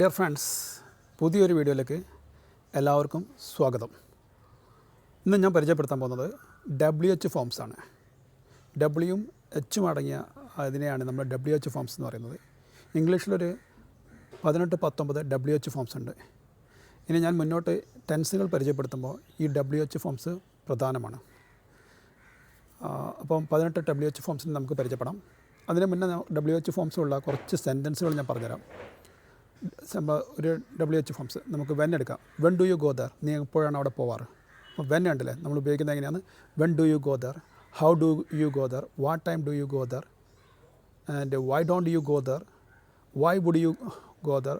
Dear friends, പുതിയൊരു വീഡിയോയിലേക്ക് എല്ലാവർക്കും സ്വാഗതം. ഇന്ന് ഞാൻ പരിചയപ്പെടുത്താൻ പോകുന്നത് WH ഫോംസ് ആണ്. ഡബ്ല്യുവും എച്ചും അടങ്ങിയ അതിനെയാണ് നമ്മൾ WH ഫോംസ് എന്ന് പറയുന്നത്. ഇംഗ്ലീഷിലൊരു 18-19 WH ഫോംസ് ഉണ്ട്. ഇനി ഞാൻ മുന്നോട്ട് ടെൻസുകൾ പരിചയപ്പെടുത്തുമ്പോൾ ഈ WH ഫോംസ് പ്രധാനമാണ്. അപ്പം 18 WH ഫോംസിന് നമുക്ക് പരിചയപ്പെടാം. അതിന് മുന്നേ WH ഫോംസുള്ള കുറച്ച് സെൻറ്റൻസുകൾ ഞാൻ പറഞ്ഞുതരാം. ഒരു WH ഫോംസ് നമുക്ക് വെൻ എടുക്കാം. When do you go there, നീ എപ്പോഴാണ് അവിടെ പോവാറ്? അപ്പോൾ വെൻ ഉണ്ടല്ലേ, നമ്മൾ ഉപയോഗിക്കുന്നത് എങ്ങനെയാണ്? When do you go there, how do you go there, what time do you go there, and why don't you go there, why would you go there,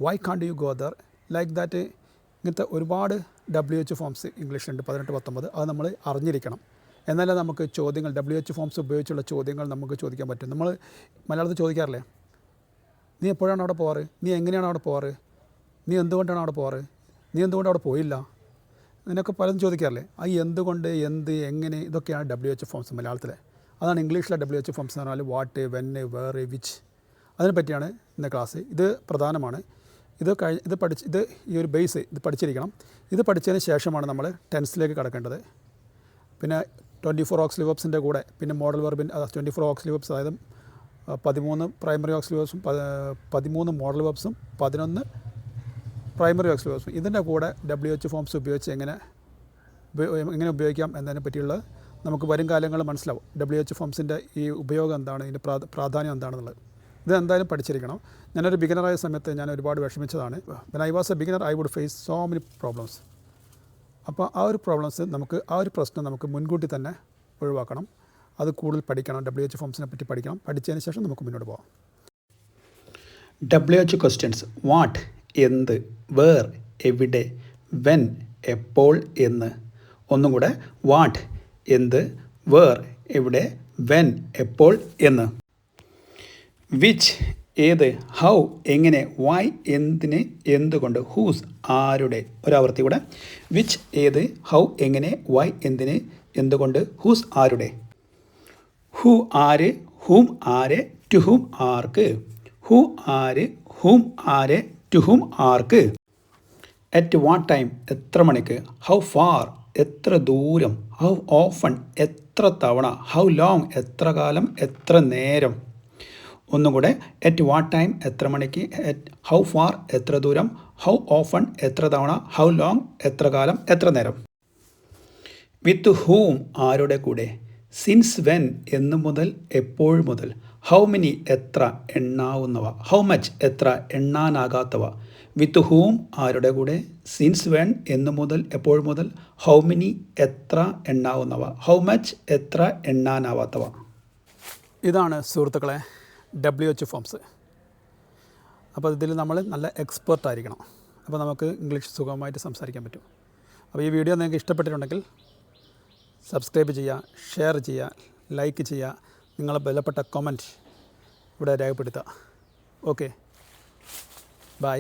why can't you go there, like that. ഇങ്ങനത്തെ ഒരുപാട് WH forms ഇംഗ്ലീഷിലുണ്ട്, 18-19. അത് നമ്മൾ അറിഞ്ഞിരിക്കണം. എന്നാലേ നമുക്ക് ചോദ്യങ്ങൾ WH forms ഉപയോഗിച്ചുള്ള ചോദ്യങ്ങൾ നമുക്ക് ചോദിക്കാൻ പറ്റും. നമ്മൾ മലയാളത്തിൽ ചോദിക്കാറില്ലേ, നീ എപ്പോഴാണ് അവിടെ പോവാറ്, നീ എങ്ങനെയാണ് അവിടെ പോവാറ്, നീ എന്തുകൊണ്ടാണ് അവിടെ പോവാറ്, നീ എന്തുകൊണ്ട് അവിടെ പോയില്ല, ഇതിനൊക്കെ പലതും ചോദിക്കാറില്ലേ. ആ എന്തുകൊണ്ട്, എന്ത്, എങ്ങനെ, ഇതൊക്കെയാണ് WH ഫോംസ് മലയാളത്തിലെ. അതാണ് ഇംഗ്ലീഷിലെ WH ഫോംസ് എന്ന് പറഞ്ഞാൽ വാട്ട്, വെന്ന്, വേർ, വിച്ച്. അതിനെ പറ്റിയാണ് ഇന്ന ക്ലാസ്. ഇത് പ്രധാനമാണ്. ഇത് ഈ ഒരു ബേസ് ഇത് പഠിച്ചിരിക്കണം. ഇത് പഠിച്ചതിന് ശേഷമാണ് നമ്മൾ ടെൻസിലേക്ക് കടക്കേണ്ടത്. പിന്നെ 24 ഓക്സിലറി വെർബ്സിൻ്റെ കൂടെ പിന്നെ മോഡൽ വെർബിൻ 24 ഓക്സിലറി വെർബ്സ്, അതായത് 13 പ്രൈമറി ഓക്സിലറി വെർബ്സും 13 മോഡൽ വെർബ്സും 11 പ്രൈമറി ഓക്സിലറി വെർബ്സും. ഇതിൻ്റെ കൂടെ WH ഫോംസ് ഉപയോഗിച്ച് എങ്ങനെ ഉപയോഗിക്കാം എന്നതിനെ പറ്റിയുള്ള നമുക്ക് വരും കാലങ്ങളിൽ മനസ്സിലാവും. WH ഫോംസിൻ്റെ ഈ ഉപയോഗം എന്താണ്, ഇതിൻ്റെ പ്രാധാന്യം എന്താണെന്നുള്ളത്. ഇത് എന്തായാലും പഠിച്ചിരിക്കണം. ഞാനൊരു ബിഗിനറായ സമയത്ത് ഞാൻ ഒരുപാട് വിഷമിച്ചതാണ്. When I was a beginner I would face so many problems. അപ്പോൾ ആ ഒരു പ്രോബ്ലംസ് നമുക്ക്, ആ ഒരു പ്രശ്നം നമുക്ക് മുൻകൂട്ടി തന്നെ ഒഴിവാക്കണം. അത് കൂടുതൽ പഠിക്കണം. WH ഫോംസിനെ പറ്റി പഠിക്കണം. പഠിച്ചതിന് ശേഷം നമുക്ക് മുന്നോട്ട് പോകാം. WH ക്വസ്റ്റ്യൻസ്: വാട്ട്, എന്ത്, വേർ, എവിടെ, വെൻ, എപ്പോൾ, എന്ന്. ഒന്നും കൂടെ: വാട്ട്, എന്ത്, വേർ, എവിടെ, വെൻ, എപ്പോൾ, എന്ന്. വിച്ച്, ഏത്, ഹൗ, എങ്ങനെ, വൈ, എന്തിന്, എന്തുകൊണ്ട്, ഹൂസ്, ആരുടെ. ഒരാവർത്തി കൂടെ: വിച്ച്, ഏത്, ഹൗ, എങ്ങനെ, വൈ, എന്തിന്, എന്തുകൊണ്ട്, ഹൂസ്, ആരുടെ. ഹു, ആര്, ഹൂം, ആരെ, ടു ഹൂം, ആർക്ക്. ഹു, ആര്, ഹൂം, ആരെ, ടു ഹൂം, ആർക്ക്. അറ്റ് വാട്ട് ടൈം, എത്ര മണിക്ക്. ഹൗ ഫാർ, എത്ര ദൂരം. ഹൗ ഓഫൺ, എത്ര തവണ. ഹൗ ലോങ്, എത്ര കാലം, എത്ര നേരം. ഒന്നും കൂടെ: അറ്റ് വാട്ട് ടൈം, എത്ര മണിക്ക്. ഹൗ ഫാർ, എത്ര ദൂരം. ഹൗ ഓഫൺ, എത്ര തവണ. ഹൗ ലോങ്, എത്ര കാലം, എത്ര നേരം. വിത്ത് ഹൂം, ആരുടെ കൂടെ. സിൻസ് വെൻ, എന്നു മുതൽ, എപ്പോൾ മുതൽ. ഹൗ മെനി, എത്ര, എണ്ണാവുന്നവ. ഹൗ മച്ച്, എത്ര, എണ്ണാനാകാത്തവ. വിത്ത് ഹൂം, ആരുടെ കൂടെ. സിൻസ് വെൻ, എന്നു മുതൽ, എപ്പോൾ മുതൽ. ഹൗ മെനി, എത്ര, എണ്ണാവുന്നവ. ഹൗ മച്ച്, എത്ര, എണ്ണാനാവാത്തവ. ഇതാണ് സുഹൃത്തുക്കളെ WH ഫോംസ്. അപ്പോൾ ഇതിൽ നമ്മൾ നല്ല എക്സ്പേർട്ടായിരിക്കണം. അപ്പോൾ നമുക്ക് ഇംഗ്ലീഷ് സുഖമായിട്ട് സംസാരിക്കാൻ പറ്റും. അപ്പോൾ ഈ വീഡിയോ നിങ്ങൾക്ക് ഇഷ്ടപ്പെട്ടിട്ടുണ്ടെങ്കിൽ സബ്സ്ക്രൈബ് ചെയ്യുക, ഷെയർ ചെയ്യുക, ലൈക്ക് ചെയ്യുക, നിങ്ങളുടെ വിലപ്പെട്ട കമൻറ്റ് ഇവിടെ രേഖപ്പെടുത്തുക. Okay, by.